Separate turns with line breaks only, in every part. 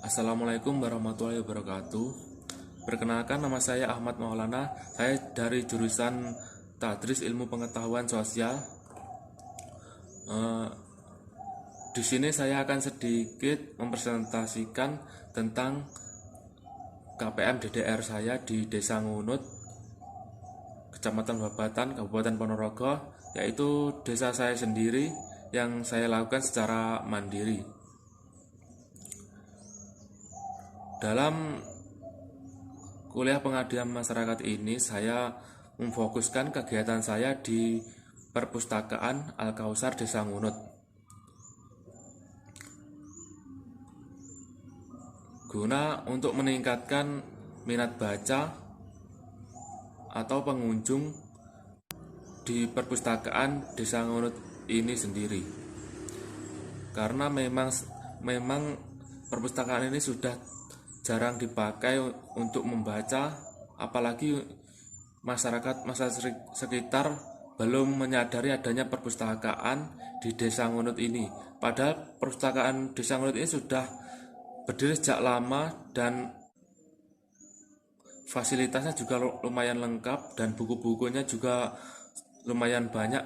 Assalamualaikum warahmatullahi wabarakatuh. Perkenalkan, nama saya Ahmad Maulana. Saya dari jurusan Tadris Ilmu Pengetahuan Sosial. Di sini saya akan sedikit mempresentasikan tentang KPM DDR saya di Desa Ngunut, Kecamatan Babatan, Kabupaten Ponorogo, yaitu desa saya sendiri yang saya lakukan secara mandiri. Dalam kuliah pengabdian masyarakat ini, saya memfokuskan kegiatan saya di Perpustakaan Al-Kausar Desa Ngunut, guna untuk meningkatkan minat baca atau pengunjung di Perpustakaan Desa Ngunut ini sendiri. Karena memang perpustakaan ini sudah jarang dipakai untuk membaca, apalagi masyarakat sekitar belum menyadari adanya perpustakaan di Desa Ngunut ini. Padahal perpustakaan Desa Ngunut ini sudah berdiri sejak lama dan fasilitasnya juga lumayan lengkap dan buku-bukunya juga lumayan banyak.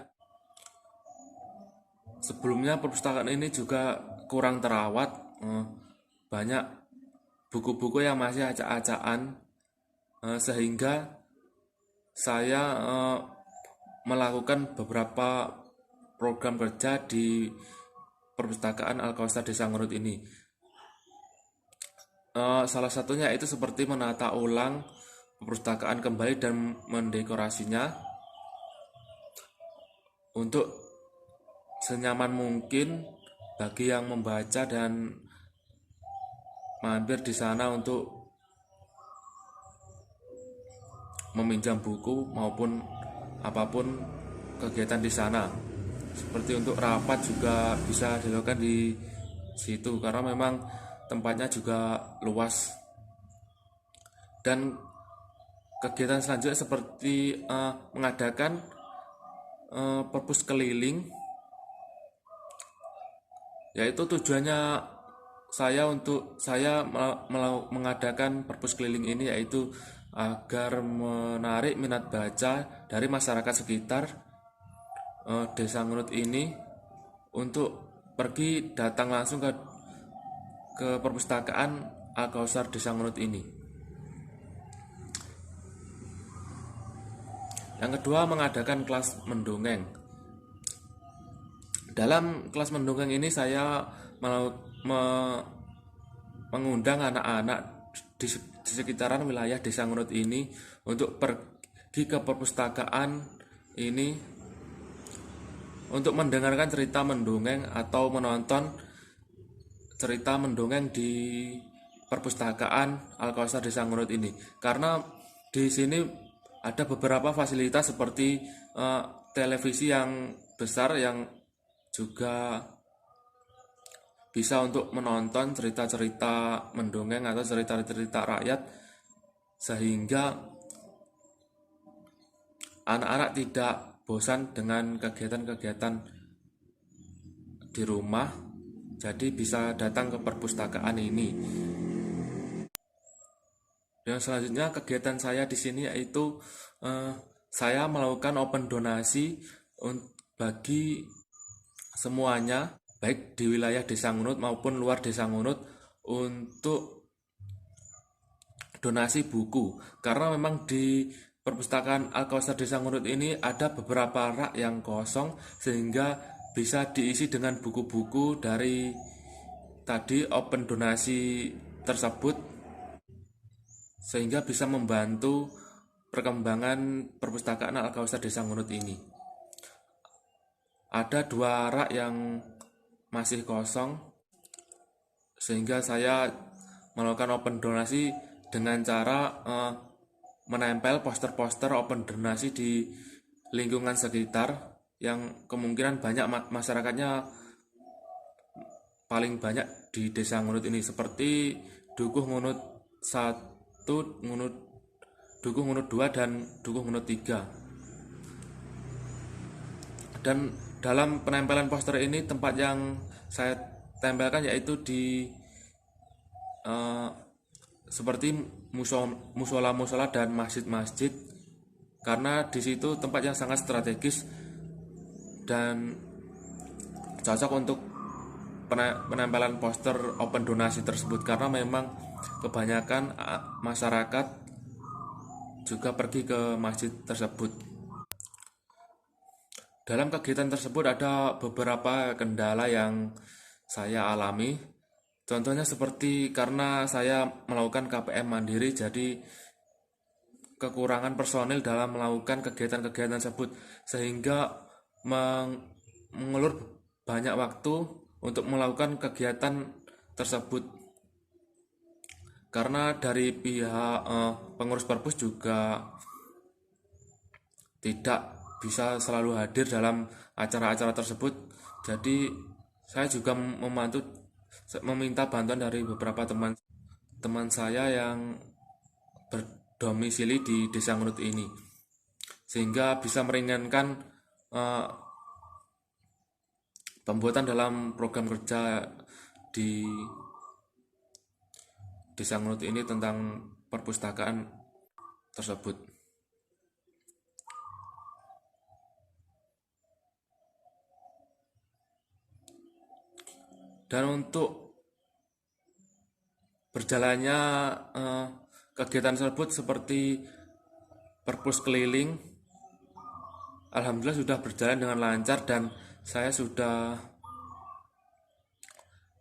Sebelumnya perpustakaan ini juga kurang terawat, banyak buku-buku yang masih acak-acakan, sehingga saya melakukan beberapa program kerja di Perpustakaan Al-Kausar Desa Ngunut ini. Salah satunya itu seperti menata ulang perpustakaan kembali dan mendekorasinya untuk senyaman mungkin bagi yang membaca dan mampir di sana untuk meminjam buku maupun apapun kegiatan di sana. Seperti untuk rapat juga bisa dilakukan di situ karena memang tempatnya juga luas. Dan kegiatan selanjutnya seperti mengadakan perpus keliling, yaitu tujuannya saya mengadakan perpus keliling ini yaitu agar menarik minat baca dari masyarakat sekitar Desa Ngunut ini untuk pergi datang langsung ke Perpustakaan Al-Kausar Desa Ngunut ini. Yang kedua, mengadakan kelas mendongeng. Dalam kelas mendongeng ini saya mengundang anak-anak di sekitaran wilayah Desa Ngunut ini untuk pergi ke perpustakaan ini untuk mendengarkan cerita mendongeng atau menonton cerita mendongeng di Perpustakaan Al-Kausar Desa Ngunut ini. Karena di sini ada beberapa fasilitas seperti televisi yang besar yang juga bisa untuk menonton cerita-cerita mendongeng atau cerita-cerita rakyat, sehingga anak-anak tidak bosan dengan kegiatan-kegiatan di rumah, jadi bisa datang ke perpustakaan ini. Dan selanjutnya kegiatan saya di sini yaitu saya melakukan open donasi bagi semuanya, baik di wilayah Desa Ngunut maupun luar Desa Ngunut, untuk donasi buku. Karena memang di Perpustakaan Al-Kausar Desa Ngunut ini ada beberapa rak yang kosong, sehingga bisa diisi dengan buku-buku dari tadi open donasi tersebut, sehingga bisa membantu perkembangan Perpustakaan Al-Kausar Desa Ngunut ini. Ada 2 rak yang masih kosong, sehingga saya melakukan open donasi dengan cara menempel poster-poster open donasi di lingkungan sekitar yang kemungkinan banyak masyarakatnya paling banyak di Desa Ngunut ini, seperti Dukuh Ngunut 1, Dukuh Ngunut 2, dan Dukuh Ngunut 3. Dan dalam penempelan poster ini, tempat yang saya tempelkan yaitu di eh, seperti musola-musola dan masjid-masjid, karena di situ tempat yang sangat strategis dan cocok untuk penempelan poster open donasi tersebut, karena memang kebanyakan masyarakat juga pergi ke masjid tersebut. Dalam kegiatan tersebut ada beberapa kendala yang saya alami. Contohnya seperti karena saya melakukan KPM mandiri, jadi kekurangan personil dalam melakukan kegiatan-kegiatan tersebut, sehingga mengulur banyak waktu untuk melakukan kegiatan tersebut. Karena dari pihak pengurus perpus juga tidak bisa selalu hadir dalam acara-acara tersebut, jadi saya juga meminta bantuan dari beberapa teman saya yang berdomisili di Desa Ngunut ini, sehingga bisa meringankan pembuatan dalam program kerja di Desa Ngunut ini tentang perpustakaan tersebut. Dan untuk berjalannya kegiatan tersebut seperti perpus keliling, alhamdulillah sudah berjalan dengan lancar, dan saya sudah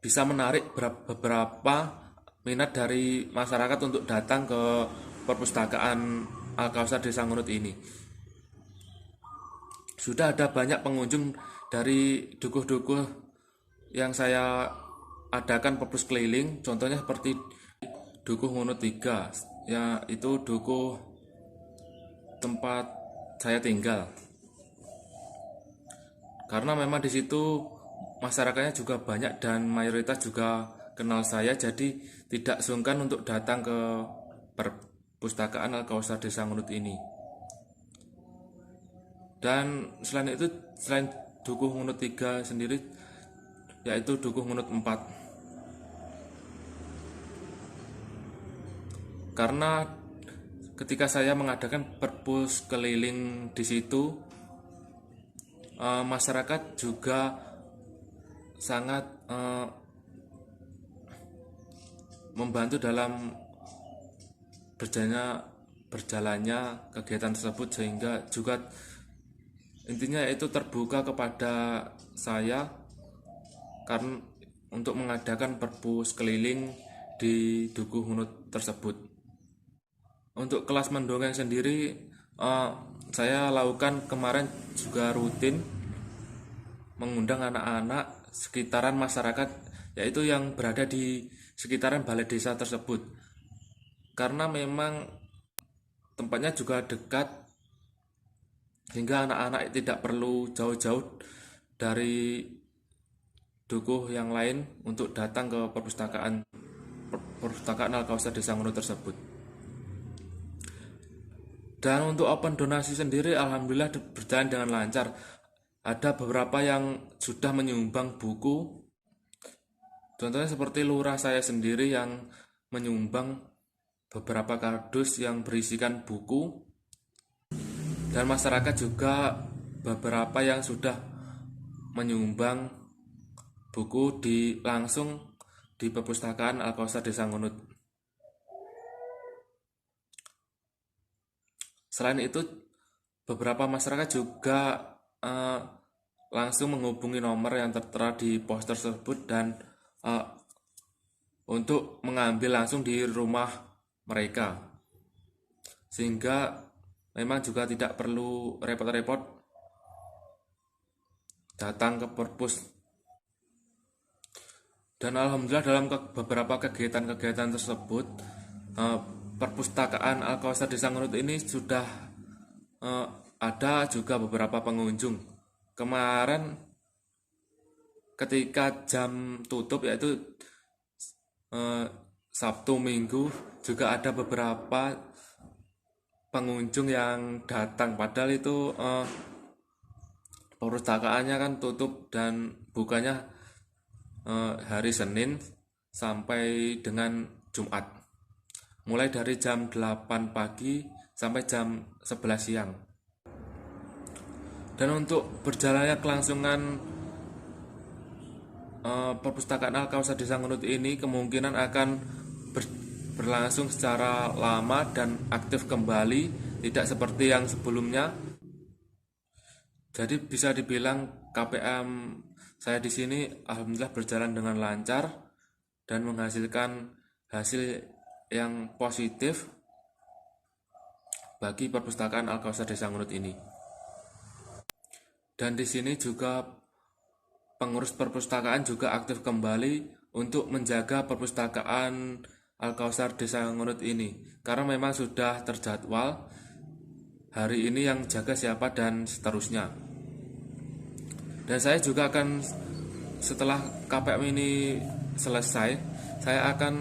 bisa menarik beberapa minat dari masyarakat untuk datang ke perpustakaan Al-Kausar Desa Ngunut ini. Sudah ada banyak pengunjung dari dukuh-dukuh yang saya adakan perpus keliling, contohnya seperti Dukuh Ngunut 3, yaitu dukuh tempat saya tinggal. Karena memang di situ masyarakatnya juga banyak dan mayoritas juga kenal saya, jadi tidak sungkan untuk datang ke perpustakaan Al-Kausar Desa Ngunut ini. Dan selain Dukuh Ngunut 3 sendiri, yaitu Dukuh Ngunut 4. Karena ketika saya mengadakan perpus keliling di situ, masyarakat juga sangat membantu dalam berjalannya kegiatan tersebut, sehingga juga intinya itu terbuka kepada saya karena untuk mengadakan perpus keliling di Dukuh Ngunut tersebut. Untuk kelas mendongeng sendiri, saya lakukan kemarin juga rutin mengundang anak-anak sekitaran masyarakat, yaitu yang berada di sekitaran balai desa tersebut, karena memang tempatnya juga dekat, sehingga anak-anak tidak perlu jauh-jauh dari dukuh yang lain untuk datang ke perpustakaan Al-Kausar Desa Ngunut tersebut. Dan untuk open donasi sendiri alhamdulillah berjalan dengan lancar. Ada beberapa yang sudah menyumbang buku, contohnya seperti lurah saya sendiri yang menyumbang beberapa kardus yang berisikan buku, dan masyarakat juga beberapa yang sudah menyumbang buku langsung di perpustakaan Al-Kausar Desa Ngunut. Selain itu, beberapa masyarakat juga langsung menghubungi nomor yang tertera di poster tersebut dan untuk mengambil langsung di rumah mereka, sehingga memang juga tidak perlu repot-repot datang ke perpus. Dan alhamdulillah dalam beberapa kegiatan-kegiatan tersebut, perpustakaan Al-Kausar Desa Ngunut ini sudah ada juga beberapa pengunjung. Kemarin ketika jam tutup, yaitu Sabtu Minggu, juga ada beberapa pengunjung yang datang, padahal itu perpustakaannya kan tutup dan bukanya hari Senin sampai dengan Jumat, mulai dari jam 8 pagi sampai jam 11 siang. Dan untuk berjalannya kelangsungan perpustakaan Al-Kausar Desa Ngunut ini kemungkinan akan berlangsung secara lama dan aktif kembali, tidak seperti yang sebelumnya. Jadi bisa dibilang KPM saya di sini alhamdulillah berjalan dengan lancar dan menghasilkan hasil yang positif bagi perpustakaan Al-Kausar Desa Ngunut ini. Dan di sini juga pengurus perpustakaan juga aktif kembali untuk menjaga perpustakaan Al-Kausar Desa Ngunut ini, karena memang sudah terjadwal hari ini yang jaga siapa dan seterusnya. Dan saya juga akan, setelah KPM ini selesai, saya akan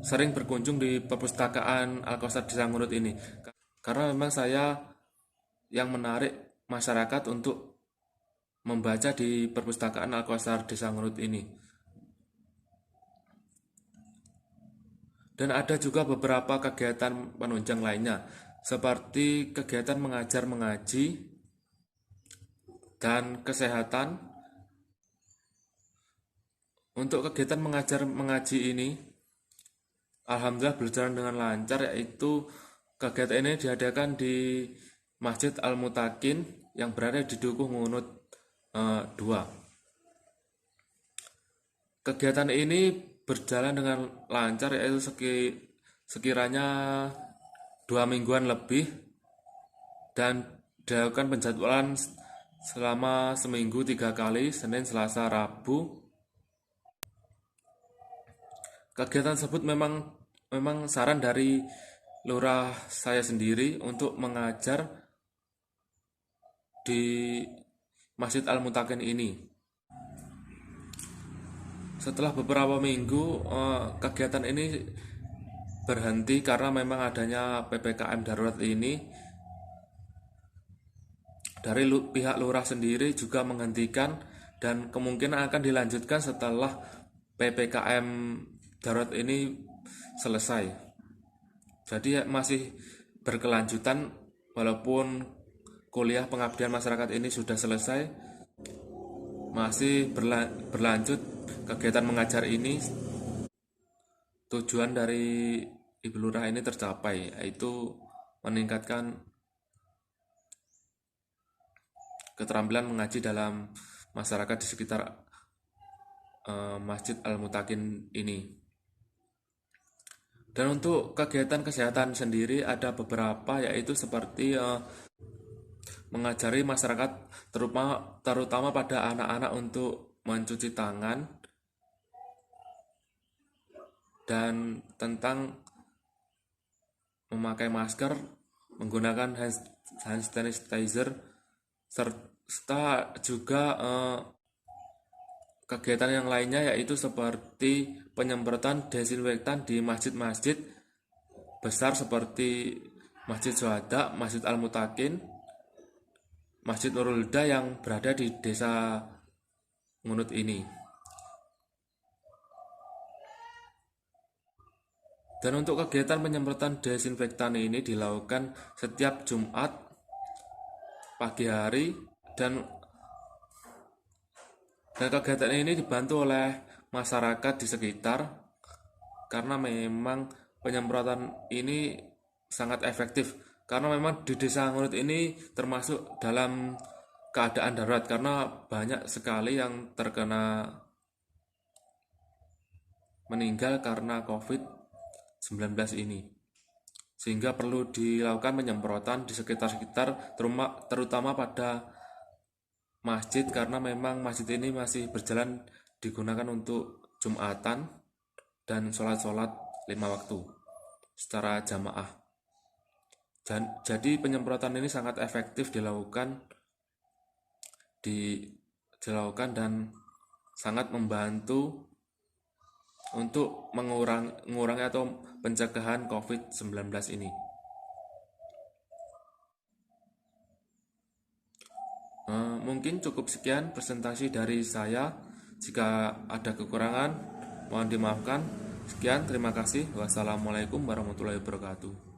sering berkunjung di perpustakaan Al-Kausar Desa Ngunut ini, karena memang saya yang menarik masyarakat untuk membaca di perpustakaan Al-Kausar Desa Ngunut ini. Dan ada juga beberapa kegiatan penunjang lainnya, seperti kegiatan mengajar mengaji dan kesehatan. Untuk kegiatan mengajar mengaji ini alhamdulillah berjalan dengan lancar, yaitu kegiatan ini diadakan di Masjid Al-Mutakin yang berada di Dukuh Ngunut 2. Kegiatan ini berjalan dengan lancar, yaitu sekiranya 2 mingguan lebih, dan dilakukan penjadwalan selama seminggu 3 kali, Senin, Selasa, Rabu. Kegiatan tersebut memang saran dari lurah saya sendiri untuk mengajar di Masjid Al-Mutakin ini. Setelah beberapa minggu kegiatan ini berhenti karena memang adanya PPKM darurat ini. Dari pihak lurah sendiri juga menghentikan, dan kemungkinan akan dilanjutkan setelah PPKM darurat ini selesai. Jadi masih berkelanjutan walaupun kuliah pengabdian masyarakat ini sudah selesai, masih berlanjut kegiatan mengajar ini. Tujuan dari Ibu Lurah ini tercapai, yaitu meningkatkan keterampilan mengaji dalam masyarakat di sekitar Masjid Al-Mutakin ini. Dan untuk kegiatan kesehatan sendiri ada beberapa, yaitu seperti mengajari masyarakat terutama pada anak-anak untuk mencuci tangan, dan tentang memakai masker, menggunakan hand sanitizer, serta juga kegiatan yang lainnya, yaitu seperti penyemprotan desinfektan di masjid-masjid besar seperti Masjid Syuhada, Masjid Al-Mutakin, Masjid Nurul Huda yang berada di Desa Ngunut ini. Dan untuk kegiatan penyemprotan desinfektan ini dilakukan setiap Jumat pagi hari, dan kegiatan ini dibantu oleh masyarakat di sekitar, karena memang penyemprotan ini sangat efektif, karena memang di Desa Ngunut ini termasuk dalam keadaan darurat karena banyak sekali yang terkena meninggal karena COVID-19 ini, sehingga perlu dilakukan penyemprotan di sekitar-sekitar, terutama pada masjid, karena memang masjid ini masih berjalan digunakan untuk Jumatan dan sholat-sholat 5 waktu secara jamaah. Jadi penyemprotan ini sangat efektif dilakukan dan sangat membantu untuk mengurangi atau pencegahan COVID-19 ini. Mungkin cukup sekian presentasi dari saya. Jika ada kekurangan, Mohon dimaafkan. Sekian, terima kasih. Wassalamualaikum warahmatullahi wabarakatuh.